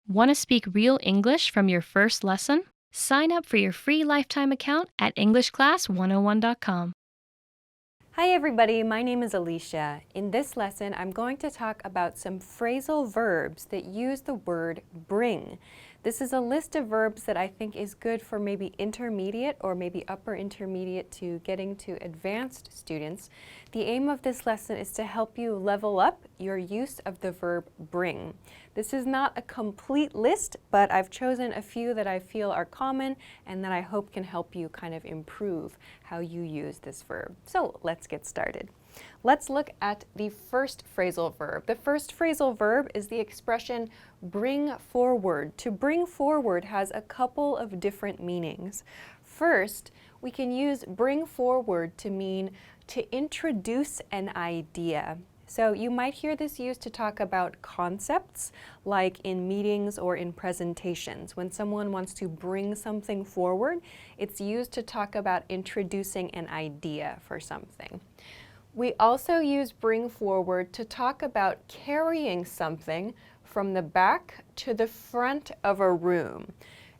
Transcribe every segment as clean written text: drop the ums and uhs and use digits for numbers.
Want to speak real English from your first lesson? Sign up for your free lifetime account at EnglishClass101.com. Hi everybody, my name is Alicia. In this lesson, I'm going to talk about some phrasal verbs that use the word bring. This is a list of verbs that I think is good for maybe intermediate or maybe upper intermediate to getting to advanced students. The aim of this lesson is to help you level up your use of the verb bring. This is not a complete list, but I've chosen a few that I feel are common and that I hope can help you kind of improve how you use this verb. So let's get started. Let's look at the first phrasal verb. The first phrasal verb is the expression bring forward. To bring forward has a couple of different meanings. First, we can use bring forward to mean to introduce an idea. So you might hear this used to talk about concepts, like in meetings or in presentations. When someone wants to bring something forward, it's used to talk about introducing an idea for something. We also use bring forward to talk about carrying something from the back to the front of a room.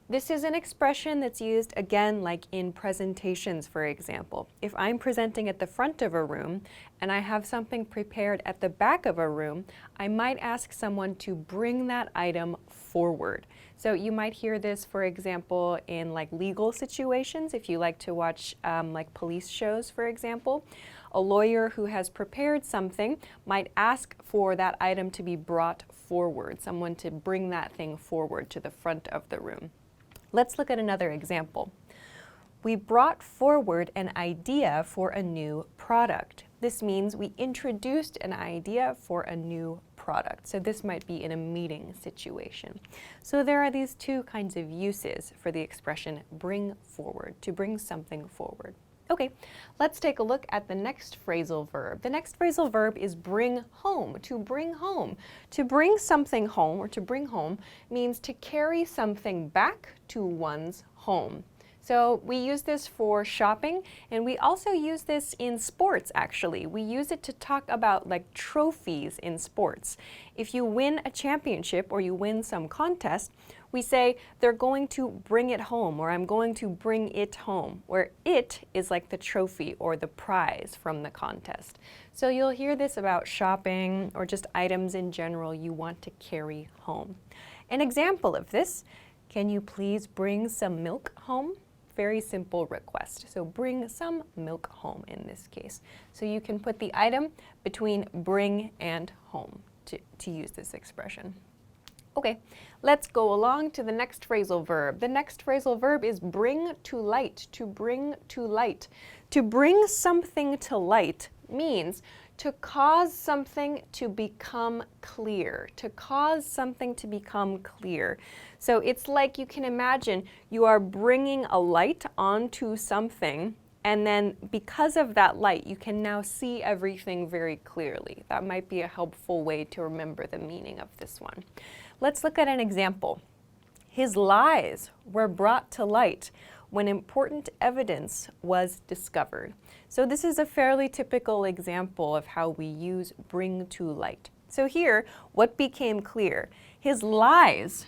This is an expression that's used again like in presentations, for example. If I'm presenting at the front of a room and I have something prepared at the back of a room, I might ask someone to bring that item forward. So you might hear this, for example, in like legal situations, if you like to watch like police shows, for example. A lawyer who has prepared something might ask for that item to be brought forward, someone to bring that thing forward to the front of the room. Let's look at another example. We brought forward an idea for a new product. This means we introduced an idea for a new product. So this might be in a meeting situation. So there are these two kinds of uses for the expression bring forward, to bring something forward. Okay, let's take a look at the next phrasal verb. The next phrasal verb is bring home, to bring home. To bring something home, or to bring home, means to carry something back to one's home. So we use this for shopping, and we also use this in sports, actually. We use it to talk about like trophies in sports. If you win a championship or you win some contest, we say they're going to bring it home, or I'm going to bring it home, where it is like the trophy or the prize from the contest. So you'll hear this about shopping or just items in general you want to carry home. An example of this, can you please bring some milk home? Very simple request. So bring some milk home in this case. So you can put the item between bring and home to use this expression. Okay, let's go along to the next phrasal verb. The next phrasal verb is bring to light, to bring to light. To bring something to light means to cause something to become clear, to cause something to become clear. So it's like you can imagine you are bringing a light onto something, and then because of that light, you can now see everything very clearly. That might be a helpful way to remember the meaning of this one. Let's look at an example. His lies were brought to light when important evidence was discovered. So this is a fairly typical example of how we use bring to light. So here, what became clear? His lies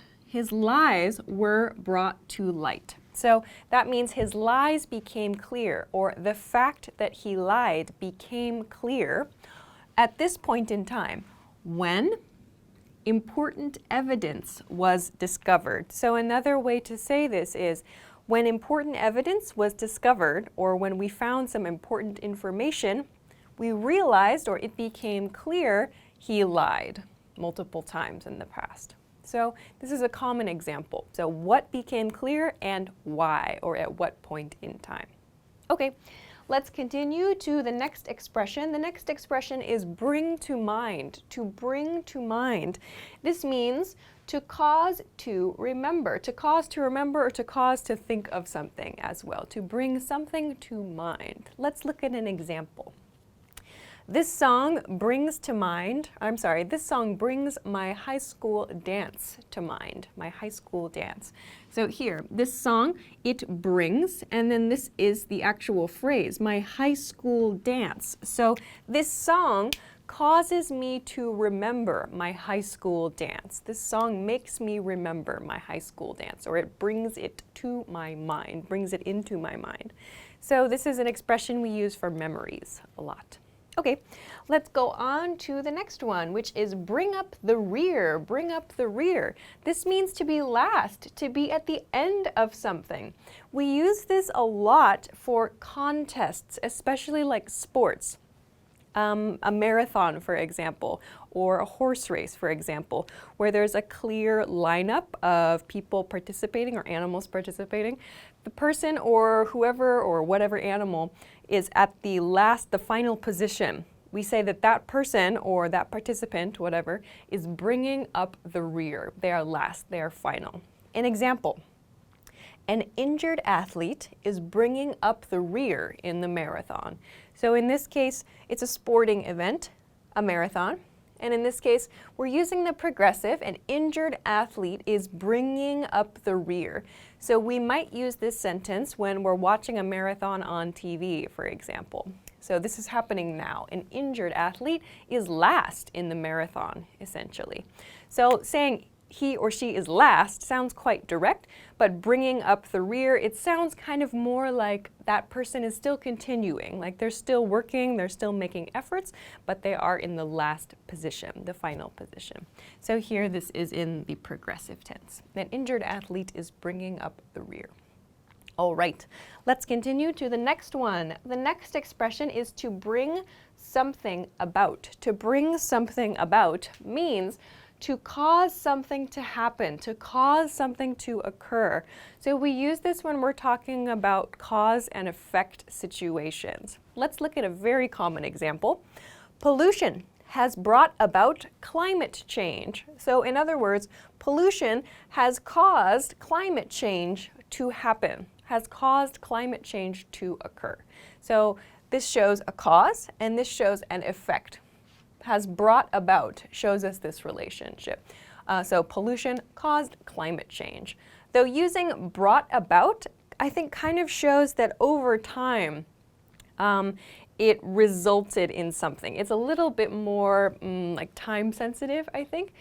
were brought to light. So that means his lies became clear, or the fact that he lied became clear at this point in time when important evidence was discovered. So another way to say this is when important evidence was discovered, or when we found some important information, we realized, or it became clear, he lied multiple times in the past. So this is a common example. So what became clear and why, or at what point in time. Okay, let's continue to the next expression. The next expression is bring to mind, to bring to mind. This means to cause to remember, or to cause to think of something as well, to bring something to mind. Let's look at an example. This song brings my high school dance to mind, my high school dance. So here, this song, it brings, and then this is the actual phrase, my high school dance. So this song causes me to remember my high school dance. This song makes me remember my high school dance, or it brings it to my mind, brings it into my mind. So this is an expression we use for memories a lot. Okay, let's go on to the next one, which is bring up the rear, bring up the rear. This means to be last, to be at the end of something. We use this a lot for contests, especially like sports. A marathon, for example, or a horse race, for example, where there's a clear lineup of people participating or animals participating. The person or whoever or whatever animal is at the final position. We say that that person or that participant, whatever, is bringing up the rear. They are last, they are final. An example. An injured athlete is bringing up the rear in the marathon. So in this case, it's a sporting event, a marathon. And in this case, we're using the progressive. An injured athlete is bringing up the rear. So we might use this sentence when we're watching a marathon on TV, for example. So this is happening now. An injured athlete is last in the marathon, essentially. So saying he or she is last sounds quite direct, but bringing up the rear, it sounds kind of more like that person is still continuing, like they're still working, they're still making efforts, but they are in the last position, the final position. So here this is in the progressive tense. An injured athlete is bringing up the rear. All right, let's continue to the next one. The next expression is to bring something about. To bring something about means to cause something to happen, to cause something to occur. So we use this when we're talking about cause and effect situations. Let's look at a very common example. Pollution has brought about climate change. So in other words, pollution has caused climate change to happen, has caused climate change to occur. So this shows a cause and this shows an effect. Has brought about shows us this relationship. So pollution caused climate change. Though using brought about, I think kind of shows that over time it resulted in something. It's a little bit more like time sensitive, I think.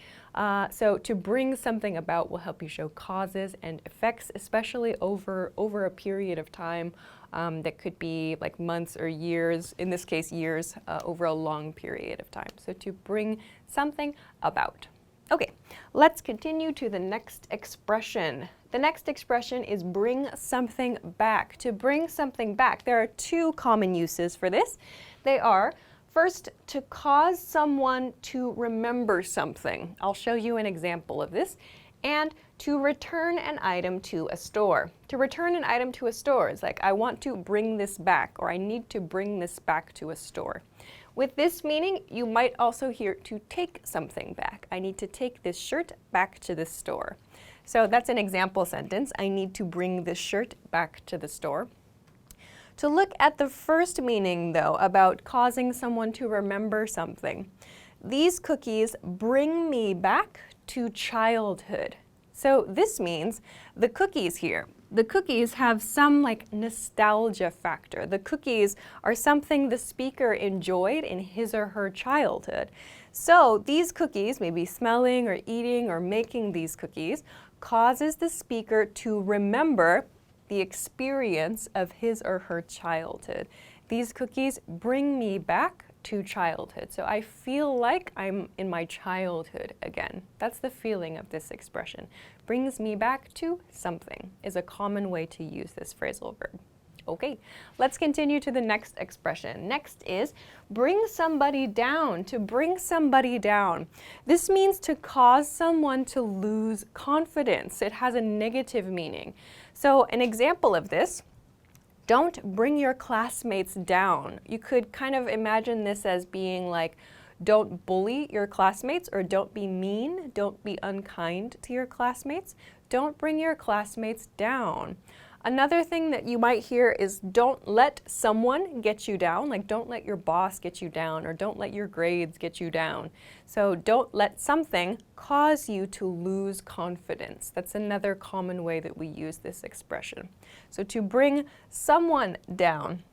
So to bring something about will help you show causes and effects, especially over a period of time. That could be like months or years, in this case years, over a long period of time. So to bring something about. Okay, let's continue to the next expression. The next expression is bring something back. To bring something back, there are two common uses for this. They are, first, to cause someone to remember something. I'll show you an example of this. And to return an item to a store. To return an item to a store is like, I want to bring this back, or I need to bring this back to a store. With this meaning, you might also hear to take something back. I need to take this shirt back to the store. So that's an example sentence. I need to bring this shirt back to the store. To look at the first meaning, though, about causing someone to remember something. These cookies bring me back to childhood. So this means the cookies here. The cookies have some like nostalgia factor. The cookies are something the speaker enjoyed in his or her childhood. So these cookies, maybe smelling or eating or making these cookies, causes the speaker to remember the experience of his or her childhood. These cookies bring me back to childhood. So I feel like I'm in my childhood again. That's the feeling of this expression. Brings me back to something is a common way to use this phrasal verb. Okay, let's continue to the next expression. Next is bring somebody down. To bring somebody down. This means to cause someone to lose confidence. It has a negative meaning. So an example of this, don't bring your classmates down. You could kind of imagine this as being like, don't bully your classmates, or don't be mean, don't be unkind to your classmates. Don't bring your classmates down. Another thing that you might hear is don't let someone get you down, like don't let your boss get you down, or don't let your grades get you down. So don't let something cause you to lose confidence. That's another common way that we use this expression. So to bring someone down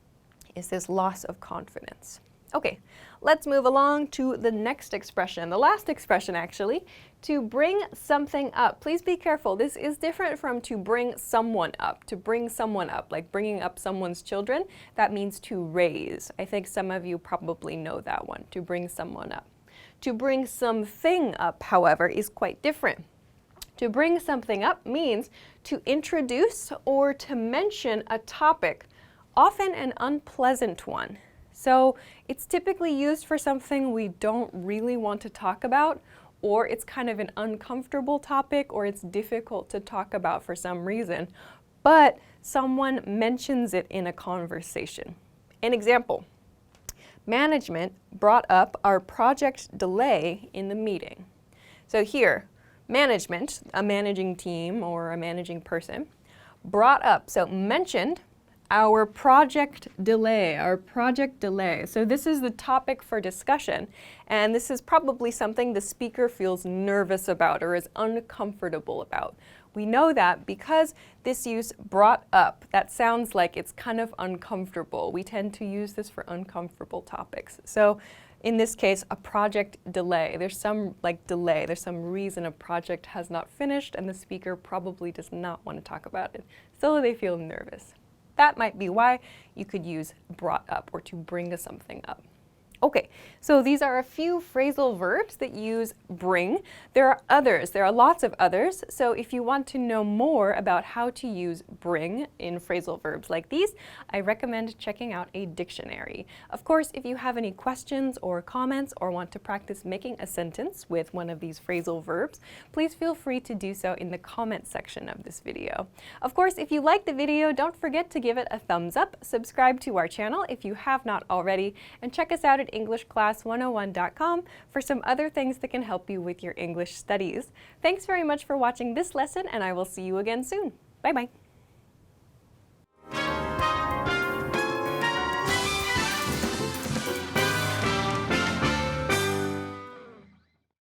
is this loss of confidence. Okay, let's move along to the next expression, the last expression actually, to bring something up. Please be careful, this is different from to bring someone up. To bring someone up, like bringing up someone's children, that means to raise. I think some of you probably know that one, to bring someone up. To bring something up, however, is quite different. To bring something up means to introduce or to mention a topic, often an unpleasant one. So it's typically used for something we don't really want to talk about, or it's kind of an uncomfortable topic, or it's difficult to talk about for some reason, but someone mentions it in a conversation. An example, management brought up our project delay in the meeting. So here, management, a managing team or a managing person, brought up, so mentioned, our project delay, So this is the topic for discussion, and this is probably something the speaker feels nervous about or is uncomfortable about. We know that because this use brought up, that sounds like it's kind of uncomfortable. We tend to use this for uncomfortable topics. So in this case, a project delay. There's some delay, there's some reason a project has not finished and the speaker probably does not want to talk about it. So they feel nervous. That might be why you could use brought up or to bring something up. Okay, so these are a few phrasal verbs that use bring. There are others, there are lots of others, so if you want to know more about how to use bring in phrasal verbs like these, I recommend checking out a dictionary. Of course, if you have any questions or comments or want to practice making a sentence with one of these phrasal verbs, please feel free to do so in the comment section of this video. Of course, if you liked the video, don't forget to give it a thumbs up, subscribe to our channel if you have not already, and check us out at EnglishClass101.com for some other things that can help you with your English studies. Thanks very much for watching this lesson, and I will see you again soon. Bye-bye.